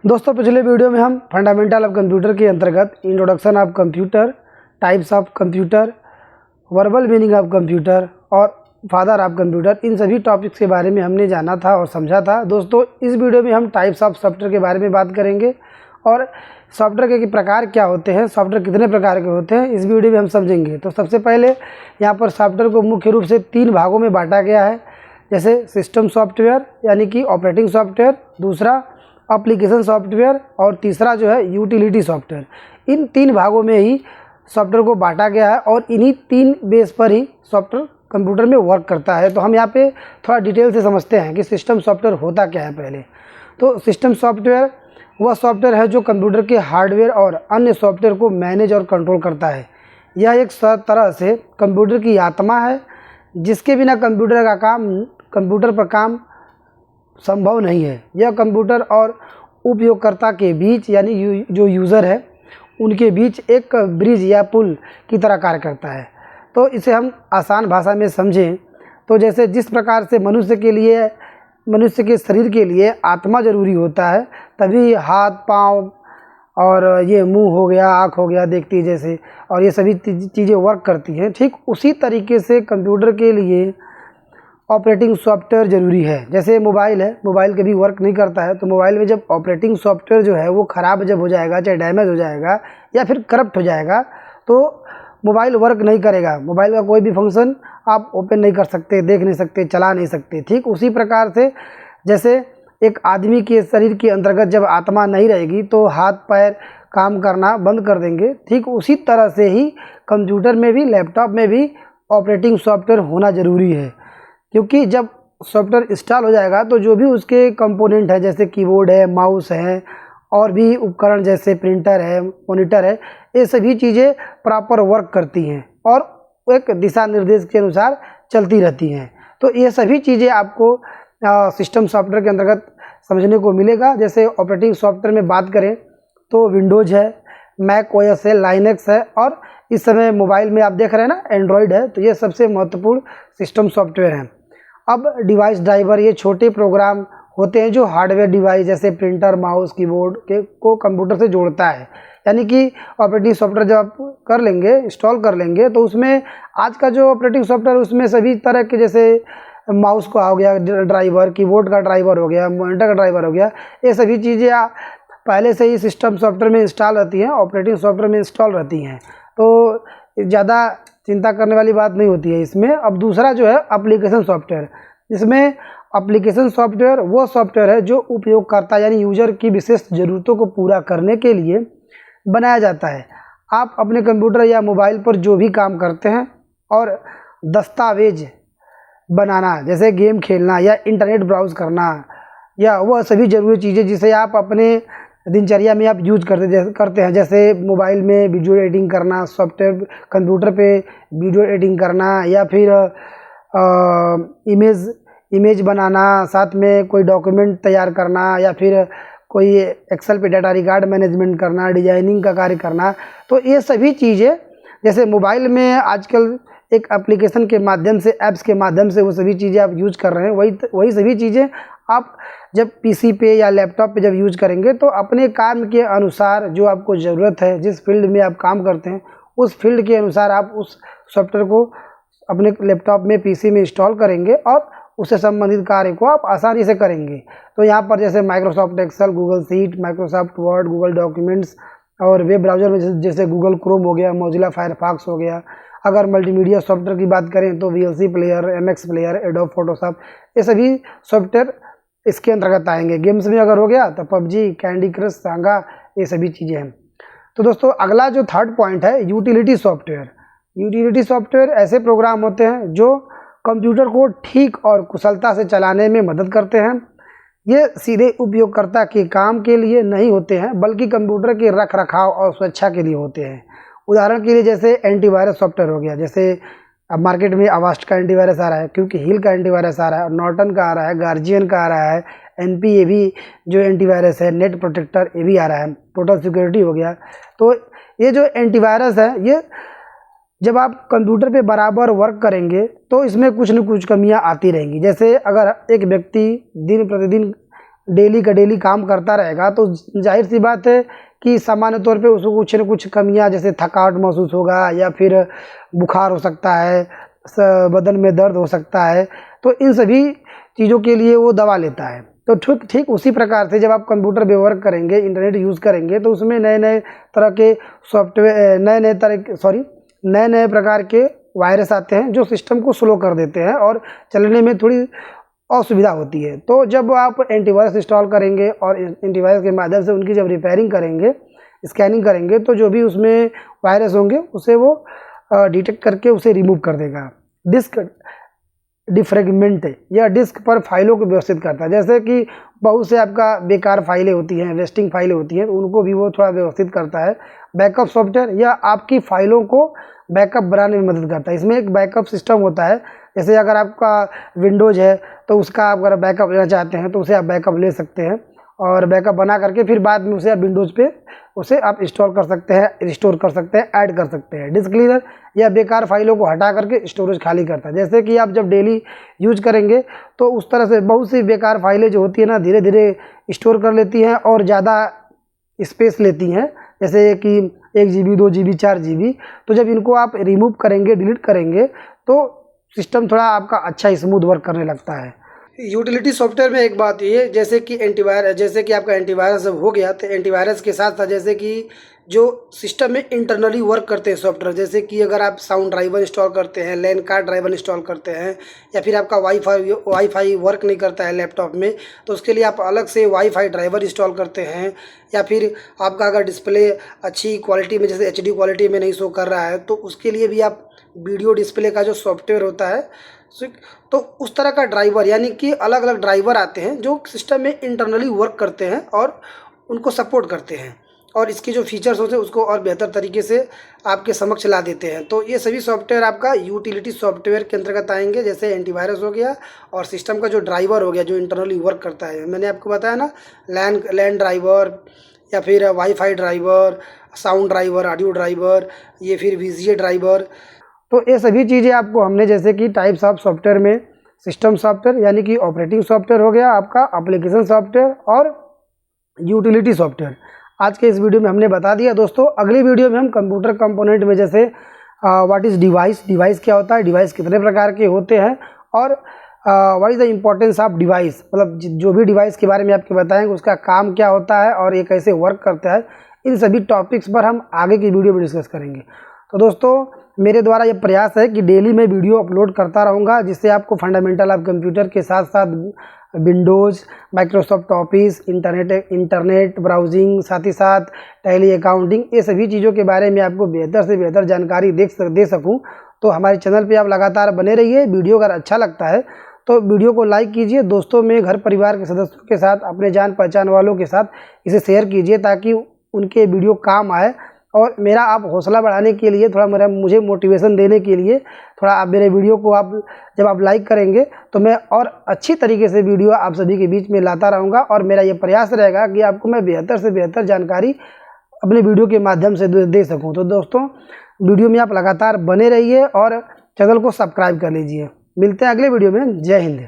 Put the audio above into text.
दोस्तों पिछले वीडियो में हम फंडामेंटल ऑफ कंप्यूटर के अंतर्गत introduction of computer, types of computer, verbal meaning of computer और फादर ऑफ कंप्यूटर, इन सभी टॉपिक्स के बारे में हमने जाना था और समझा था। दोस्तों इस वीडियो में हम टाइप्स ऑफ सॉफ्टवेयर के बारे में बात करेंगे और सॉफ्टवेयर के प्रकार क्या होते हैं, सॉफ्टवेयर कितने प्रकार के होते हैं, इस वीडियो में हम समझेंगे। तो सबसे पहले यहाँ पर सॉफ्टवेयर को मुख्य रूप से 3 भागों में बांटा गया है, जैसे सिस्टम सॉफ्टवेयर यानी कि ऑपरेटिंग सॉफ्टवेयर, दूसरा एप्लीकेशन सॉफ्टवेयर और तीसरा जो है यूटिलिटी सॉफ्टवेयर। इन 3 भागों में ही सॉफ्टवेयर को बांटा गया है और इन्हीं 3 बेस पर ही सॉफ्टवेयर कंप्यूटर में वर्क करता है। तो हम यहाँ पे थोड़ा डिटेल से समझते हैं कि सिस्टम सॉफ्टवेयर होता क्या है। पहले तो सिस्टम सॉफ्टवेयर वह सॉफ्टवेयर है जो कंप्यूटर के हार्डवेयर और अन्य सॉफ्टवेयर को मैनेज और कंट्रोल करता है। यह एक तरह से कंप्यूटर की आत्मा है, जिसके बिना कंप्यूटर पर काम संभव नहीं है। यह कंप्यूटर और उपयोगकर्ता के बीच यानी जो यूज़र है उनके बीच एक ब्रिज या पुल की तरह कार्य करता है। तो इसे हम आसान भाषा में समझें तो जैसे जिस प्रकार से मनुष्य के शरीर के लिए आत्मा ज़रूरी होता है, तभी हाथ पाँव और ये मुंह हो गया, आँख हो गया देखती जैसे, और ये सभी चीज़ें वर्क करती हैं। ठीक उसी तरीके से कंप्यूटर के लिए ऑपरेटिंग सॉफ्टवेयर ज़रूरी है। जैसे मोबाइल है, मोबाइल कभी वर्क नहीं करता है, तो मोबाइल में जब ऑपरेटिंग सॉफ्टवेयर जो है वो ख़राब जब हो जाएगा, चाहे डैमेज हो जाएगा या फिर करप्ट हो जाएगा, तो मोबाइल वर्क नहीं करेगा। मोबाइल का कोई भी फंक्शन आप ओपन नहीं कर सकते, देख नहीं सकते, चला नहीं सकते। ठीक उसी प्रकार से जैसे एक आदमी के शरीर के अंतर्गत जब आत्मा नहीं रहेगी तो हाथ पैर काम करना बंद कर देंगे। ठीक उसी तरह से ही कंप्यूटर में भी, लैपटॉप में भी ऑपरेटिंग सॉफ्टवेयर होना ज़रूरी है, क्योंकि जब सॉफ्टवेयर इंस्टॉल हो जाएगा तो जो भी उसके कंपोनेंट है, जैसे कीबोर्ड है, माउस है और भी उपकरण जैसे प्रिंटर है, मॉनिटर है, ये सभी चीज़ें प्रॉपर वर्क करती हैं और एक दिशा निर्देश के अनुसार चलती रहती हैं। तो ये सभी चीज़ें आपको सिस्टम सॉफ्टवेयर के अंतर्गत समझने को मिलेगा। जैसे ऑपरेटिंग सॉफ्टवेयर में बात करें तो विंडोज़ है, मैक ओएस है, लाइनक्स है और इस समय मोबाइल में आप देख रहे हैं ना एंड्रॉयड है। तो ये सबसे महत्वपूर्ण सिस्टम सॉफ्टवेयर हैं। अब डिवाइस ड्राइवर, ये छोटे प्रोग्राम होते हैं जो हार्डवेयर डिवाइस जैसे प्रिंटर, माउस, कीबोर्ड को कंप्यूटर से जोड़ता है। यानी कि ऑपरेटिंग सॉफ्टवेयर जब आप कर लेंगे, इंस्टॉल कर लेंगे, तो उसमें आज का जो ऑपरेटिंग सॉफ्टवेयर उसमें सभी तरह के, जैसे माउस का हो गया ड्राइवर, कीबोर्ड का ड्राइवर हो गया, मॉनिटर का ड्राइवर हो गया, ये सभी चीज़ें पहले से ही सिस्टम सॉफ्टवेयर में इंस्टॉल रहती हैं, ऑपरेटिंग सॉफ्टवेयर में इंस्टॉल रहती हैं। तो ज़्यादा चिंता करने वाली बात नहीं होती है इसमें। अब दूसरा जो है एप्लीकेशन सॉफ्टवेयर, जिसमें एप्लीकेशन सॉफ्टवेयर वो सॉफ्टवेयर है जो उपयोगकर्ता यानी यूज़र की विशेष ज़रूरतों को पूरा करने के लिए बनाया जाता है। आप अपने कंप्यूटर या मोबाइल पर जो भी काम करते हैं और दस्तावेज बनाना, जैसे गेम खेलना या इंटरनेट ब्राउज़ करना, या वह सभी ज़रूरी चीज़ें जिसे आप अपने दिनचर्या में आप यूज करते हैं, जैसे मोबाइल में वीडियो एडिटिंग करना, सॉफ्टवेयर कंप्यूटर पे वीडियो एडिटिंग करना, या फिर इमेज बनाना, साथ में कोई डॉक्यूमेंट तैयार करना, या फिर कोई एक्सेल पे डाटा रिकॉर्ड मैनेजमेंट करना, डिजाइनिंग का कार्य करना। तो ये सभी चीज़ें जैसे मोबाइल में आजकल एक एप्लीकेशन के माध्यम से, ऐप्स के माध्यम से वो सभी चीज़ें आप यूज कर रहे हैं, वही सभी चीज़ें आप जब पीसी पे या लैपटॉप पे जब यूज करेंगे तो अपने काम के अनुसार जो आपको ज़रूरत है, जिस फील्ड में आप काम करते हैं उस फील्ड के अनुसार आप उस सॉफ्टवेयर को अपने लैपटॉप में, पीसी में इंस्टॉल करेंगे और उससे संबंधित कार्य को आप आसानी से करेंगे। तो यहाँ पर जैसे Microsoft Excel, Google sheet, Microsoft Word, Google documents और वेब ब्राउज़र में जैसे गूगल क्रोम हो गया, मोजिला फायरफॉक्स हो गया। अगर मल्टीमीडिया सॉफ्टवेयर की बात करें तो VLC player, MX player, adobe Photoshop, ये सभी सॉफ्टवेयर इसके अंतर्गत आएंगे। गेम्स में अगर हो गया तो पबजी, कैंडी क्रश, सांगा, ये सभी चीज़ें हैं। तो दोस्तों अगला जो थर्ड पॉइंट है यूटिलिटी सॉफ्टवेयर। यूटिलिटी सॉफ्टवेयर ऐसे प्रोग्राम होते हैं जो कंप्यूटर को ठीक और कुशलता से चलाने में मदद करते हैं। ये सीधे उपयोगकर्ता के काम के लिए नहीं होते हैं, बल्कि कंप्यूटर के रख रखाव और सुरक्षा के लिए होते हैं। उदाहरण के लिए जैसे एंटीवायरस सॉफ्टवेयर हो गया, जैसे अब मार्केट में अवास्ट का एंटीवायरस आ रहा है, क्योंकि हिल का एंटीवायरस आ रहा है, नॉर्टन का आ रहा है, गार्जियन का आ रहा है, एनपीए जो एंटीवायरस है, नेट प्रोटेक्टर ये भी आ रहा है, टोटल सिक्योरिटी हो गया। तो ये जो एंटीवायरस है, ये जब आप कंप्यूटर पे बराबर वर्क करेंगे तो इसमें कुछ न कुछ कमियां आती रहेंगी। जैसे अगर एक व्यक्ति दिन प्रतिदिन डेली का डेली काम करता रहेगा तो जाहिर सी बात है कि सामान्य तौर पे उसको कुछ न कुछ कमियां, जैसे थकावट महसूस होगा या फिर बुखार हो सकता है, बदन में दर्द हो सकता है। तो इन सभी चीज़ों के लिए वो दवा लेता है। तो ठीक उसी प्रकार से जब आप कंप्यूटर पे वर्क करेंगे, इंटरनेट यूज़ करेंगे, तो उसमें नए नए तरह के सॉफ्टवेयर, नए नए प्रकार के वायरस आते हैं जो सिस्टम को स्लो कर देते हैं और चलने में थोड़ी असुविधा होती है। तो जब आप एंटीवायरस इंस्टॉल करेंगे और एंटीवायरस के माध्यम से उनकी जब रिपेयरिंग करेंगे, स्कैनिंग करेंगे, तो जो भी उसमें वायरस होंगे उसे वो डिटेक्ट करके उसे रिमूव कर देगा। डिस्क डिफ्रेगमेंट या डिस्क पर फाइलों को व्यवस्थित करता है। जैसे कि बहुत से आपका बेकार फाइलें होती हैं, वेस्टिंग फाइलें होती हैं, उनको भी वो थोड़ा व्यवस्थित करता है। बैकअप सॉफ्टवेयर या आपकी फाइलों को बैकअप बनाने में मदद करता है। इसमें एक बैकअप सिस्टम होता है। जैसे अगर आपका विंडोज़ है तो उसका आप अगर बैकअप लेना चाहते हैं तो उसे आप बैकअप ले सकते हैं और बैकअप बना करके फिर बाद में उसे आप विंडोज़ पे उसे आप इंस्टॉल कर सकते हैं, रिस्टोर कर सकते हैं, ऐड कर सकते हैं। डिस्क क्लीनर या बेकार फाइलों को हटा करके स्टोरेज खाली करता है। जैसे कि आप जब डेली यूज करेंगे तो उस तरह से बहुत सी बेकार फाइलें जो होती है ना, धीरे धीरे स्टोर कर लेती हैं और ज़्यादा स्पेस लेती हैं, जैसे कि 1 GB 2 GB 4 GB। तो जब इनको आप रिमूव करेंगे, डिलीट करेंगे, तो सिस्टम थोड़ा आपका अच्छा स्मूथ वर्क करने लगता है। यूटिलिटी सॉफ्टवेयर में एक बात ये, जैसे कि एंटीवायरस, जैसे कि आपका एंटीवायरस जब हो गया तो एंटीवायरस के साथ साथ जैसे कि जो सिस्टम में इंटरनली वर्क करते हैं सॉफ्टवेयर, जैसे कि अगर आप साउंड ड्राइवर इंस्टॉल करते हैं, लैन कार्ड ड्राइवर इंस्टॉल करते हैं, या फिर आपका वाईफाई वर्क नहीं करता है लैपटॉप में, तो उसके लिए आप अलग से वाईफाई ड्राइवर इंस्टॉल करते हैं। या फिर आपका अगर डिस्प्ले अच्छी क्वालिटी में, जैसे HD क्वालिटी में नहीं शो कर रहा है, तो उसके लिए भी आप वीडियो डिस्प्ले का जो सॉफ्टवेयर होता है, तो उस तरह का ड्राइवर, यानी कि अलग अलग ड्राइवर आते हैं जो सिस्टम में इंटरनली वर्क करते हैं और उनको सपोर्ट करते हैं और इसके जो फीचर्स होते हैं उसको और बेहतर तरीके से आपके समक्ष ला देते हैं। तो ये सभी सॉफ्टवेयर आपका यूटिलिटी सॉफ्टवेयर के अंतर्गत आएंगे। जैसे एंटीवायरस हो गया और सिस्टम का जो ड्राइवर हो गया जो इंटरनली वर्क करता है। मैंने आपको बताया ना, लैन ड्राइवर या फिर wifi driver, sound driver, audio driver, ये फिर VGA ड्राइवर। तो ये सभी चीज़ें आपको हमने, जैसे कि टाइप्स ऑफ सॉफ्टवेयर में सिस्टम सॉफ्टवेयर यानी कि ऑपरेटिंग सॉफ्टवेयर हो गया आपका, एप्लीकेशन सॉफ्टवेयर और यूटिलिटी सॉफ्टवेयर, आज के इस वीडियो में हमने बता दिया। दोस्तों अगली वीडियो में हम कंप्यूटर कंपोनेंट में, जैसे व्हाट इज़ डिवाइस क्या होता है, डिवाइस कितने प्रकार के होते हैं, और what is the importance of device, मतलब जो भी डिवाइस के बारे में आपको बताएंगे उसका काम क्या होता है और ये कैसे वर्क करता है, इन सभी टॉपिक्स पर हम आगे की वीडियो में डिस्कस करेंगे। तो दोस्तों मेरे द्वारा ये प्रयास है कि डेली मैं वीडियो अपलोड करता रहूँगा, जिससे आपको फंडामेंटल ऑफ कंप्यूटर के साथ साथ Windows, Microsoft office, internet browsing, साथ ही साथ टैली अकाउंटिंग, ये सभी चीज़ों के बारे में आपको बेहतर से बेहतर जानकारी दे सकूं। तो हमारे चैनल पे आप लगातार बने रहिए। वीडियो अगर अच्छा लगता है तो वीडियो को लाइक कीजिए, दोस्तों में, घर परिवार के सदस्यों के साथ, अपने जान पहचान वालों के साथ इसे शेयर कीजिए ताकि उनके वीडियो काम आए। और मेरा आप हौसला बढ़ाने के लिए, थोड़ा मुझे मोटिवेशन देने के लिए, थोड़ा आप मेरे वीडियो को जब आप लाइक करेंगे तो मैं और अच्छी तरीके से वीडियो आप सभी के बीच में लाता रहूँगा। और मेरा ये प्रयास रहेगा कि आपको मैं बेहतर से बेहतर जानकारी अपने वीडियो के माध्यम से दे सकूँ। तो दोस्तों वीडियो में आप लगातार बने रहिए और चैनल को सब्सक्राइब कर लीजिए। मिलते हैं अगले वीडियो में। जय हिंद।